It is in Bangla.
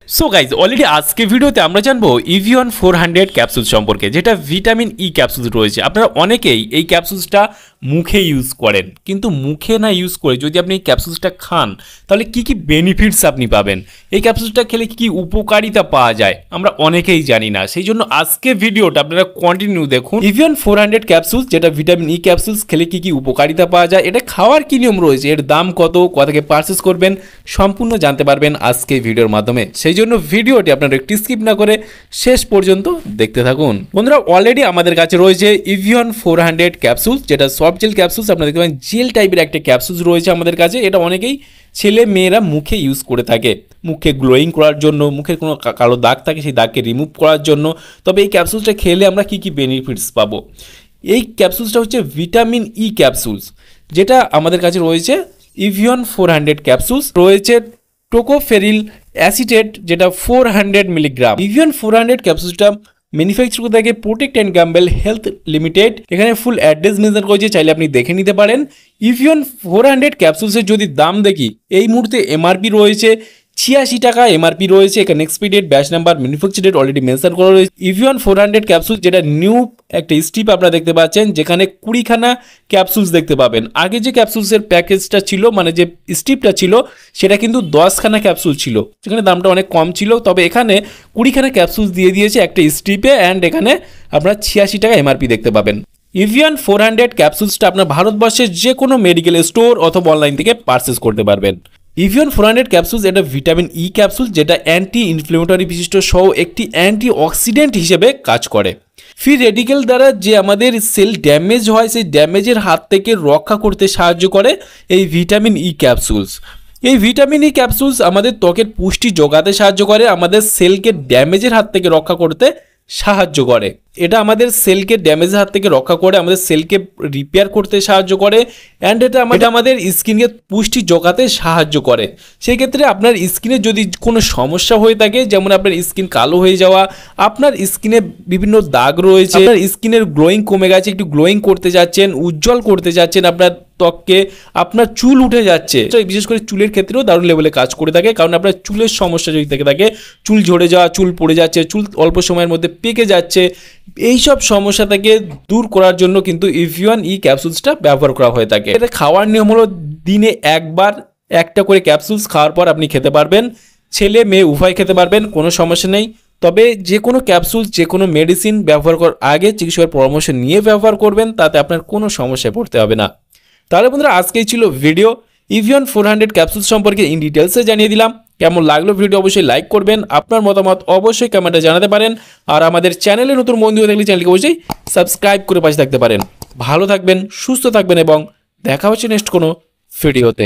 সো গাইজ অলরেডি আজকে ভিডিওতে আমরা জানবো ইভিয়ন 400 ক্যাপসুল সম্পর্কে, যেটা ভিটামিন ই ক্যাপসুল রয়েছে। আপনারা অনেকেই এই ক্যাপসুলসটা মুখে ইউজ করেন, কিন্তু মুখে না ইউজ করে যদি আপনি এই ক্যাপসুলসটা খান তাহলে কি কি বেনিফিটস আপনি পাবেন, এই ক্যাপসুলসটা খেলে কি কি উপকারিতা পাওয়া যায় আমরা অনেকেই জানি না। সেই জন্য আজকে ভিডিওটা আপনারা কন্টিনিউ দেখুন। ইভিয়ন 400 ক্যাপসুলস, যেটা ভিটামিন ই ক্যাপসুলস, খেলে কি কি উপকারিতা পাওয়া যায়, এটা খাওয়ার কি নিয়ম রয়েছে, এর দাম কত, কোথা থেকে পারচেস করবেন, সম্পূর্ণ জানতে পারবেন আজকে ভিডিওর মাধ্যমে। সেই জন্য ভিডিওটি আপনারা একটু স্কিপ না করে শেষ পর্যন্ত দেখতে থাকুন। বন্ধুরা, অলরেডি আমাদের কাছে রয়েছে ইভিয়ন 400 ক্যাপসুলস, যেটা সফট জেল ক্যাপসুলস। আপনারা দেখতে পাবেন জেল টাইপের একটা ক্যাপসুলস রয়েছে আমাদের কাছে। এটা অনেকেই ছেলে মেয়েরা মুখে ইউজ করে থাকে, মুখে গ্লোয়িং করার জন্য, মুখের কোনো কালো দাগ থাকে সেই দাগকে রিমুভ করার জন্য। তবে এই ক্যাপসুলসটা খেলে আমরা কি কি বেনিফিটস পাবো? এই ক্যাপসুলসটা হচ্ছে ভিটামিন ই ক্যাপসুলস, যেটা আমাদের কাছে রয়েছে ইভিয়ন 400 ক্যাপসুলস। রয়েছে টোকোফেরিল অ্যাসিটেট, যেটা 400 মিলিগ্রাম। ইভিয়ন 400 ক্যাপসুলসটা ম্যানুফ্যাকচার করে থাকে protect and Gambel health limited. এখানে ফুল অ্যাড্রেস মেনশন করেছে, চাইলে আপনি দেখে নিতে পারেন। ইভিয়ন 400 ক্যাপসুলসের যদি দাম দেখি, এই মুহূর্তে এমআরপি রয়েছে 86 টাকা এমআরপি রয়েছে। এখানে expired, batch number, manufacture date already mention করা রয়েছে। ইভিয়ন 400 ক্যাপসুল, যেটা নিউ একটা স্ট্রিপ আপনারা দেখতে পাচ্ছেন, যেখানে 20খানা ক্যাপসুলস দেখতে পাবেন। আগে যে ক্যাপসুলসের প্যাকেজটা ছিল, মানে যে স্ট্রিপটা ছিল, সেটা কিন্তু 10খানা ক্যাপসুল ছিল, যেখানে দামটা অনেক কম ছিল। তবে এখানে 20খানা ক্যাপসুলস দিয়ে দিয়েছে একটা স্ট্রিপে, অ্যান্ড এখানে আপনারা 86 টাকা এমআরপি দেখতে পাবেন। ইভিয়ন 400 ক্যাপসুলসটা আপনার ভারতবর্ষের যে কোনো মেডিকেল স্টোর অথবা অনলাইন থেকে পারচেস করতে পারবেন। ইভিয়ন 400 ক্যাপসুলস এটা ভিটামিন ই ক্যাপসুল, যেটা অ্যান্টি ইনফ্লেমেটরি বিশিষ্ট সহ একটি অ্যান্টি অক্সিডেন্ট হিসেবে কাজ করে। ফ্রি রেডিকেল দ্বারা যে আমাদের সেল ড্যামেজ হয়, সেই ড্যামেজের হাত থেকে রক্ষা করতে সাহায্য করে এই ভিটামিন ই ক্যাপসুলস। এই ভিটামিন ই ক্যাপসুলস আমাদের ত্বকের পুষ্টি যোগাতে সাহায্য করে, আমাদের সেলকে ড্যামেজের হাত থেকে রক্ষা করতে সাহায্য করে। এটা আমাদের সেলকে ড্যামেজের হাত থেকে রক্ষা করে, আমাদের সেলকে রিপেয়ার করতে সাহায্য করে, অ্যান্ড এটা আমাদের স্কিনকে পুষ্টি যোগাতে সাহায্য করে। সেই ক্ষেত্রে আপনার স্কিনে যদি কোনো সমস্যা হয়ে থাকে, যেমন আপনার স্কিন কালো হয়ে যাওয়া, আপনার স্কিনে বিভিন্ন দাগ রয়েছে, আপনার স্কিনের গ্লোয়িং কমে গেছে, একটু গ্লোয়িং করতে যাচ্ছেন, উজ্জ্বল করতে যাচ্ছেন আপনার ত্বককে, আপনার চুল উঠে যাচ্ছে, বিশেষ করে চুলের ক্ষেত্রেও দারুণ লেভেলে কাজ করে থাকে। কারণ আপনার চুলের সমস্যা যদি থেকে থাকে, চুল ঝরে যাওয়া, চুল পড়ে যাচ্ছে, চুল অল্প সময়ের মধ্যে পেকে যাচ্ছে, এইসব সমস্যা থেকে দূর করার জন্য কিন্তু ইভিয়ন ই ক্যাপসুলসটা ব্যবহার করা হয়ে থাকে। এটা খাওয়ার নিয়ম হলো দিনে একবার একটা করে ক্যাপসুলস খাওয়ার পর আপনি খেতে পারবেন। ছেলে মেয়ে উভয় খেতে পারবেন, কোনো সমস্যা নেই। তবে যে কোনো ক্যাপসুল, যে কোনো মেডিসিন ব্যবহার করার আগে চিকিৎসকের পরামর্শ নিয়ে ব্যবহার করবেন, তাতে আপনার কোনো সমস্যায় পড়তে হবে না। তাহলে বন্ধুরা, আজকেই ছিল ভিডিও ইভিয়ন 400 ক্যাপসুল সম্পর্কে ইন ডিটেলসে জানিয়ে দিলাম। কেমন লাগলো ভিডিও অবশ্যই লাইক করবেন, আপনার মতামত অবশ্যই কমেন্টে জানাতে পারেন। আর আমাদের চ্যানেলে নতুন বন্ধু হয়ে থাকলে চ্যানেলকে অবশ্যই সাবস্ক্রাইব করে পাশে থাকতে পারেন। ভালো থাকবেন, সুস্থ থাকবেন, এবং দেখা হচ্ছে নেক্সট কোনো ভিডিওতে।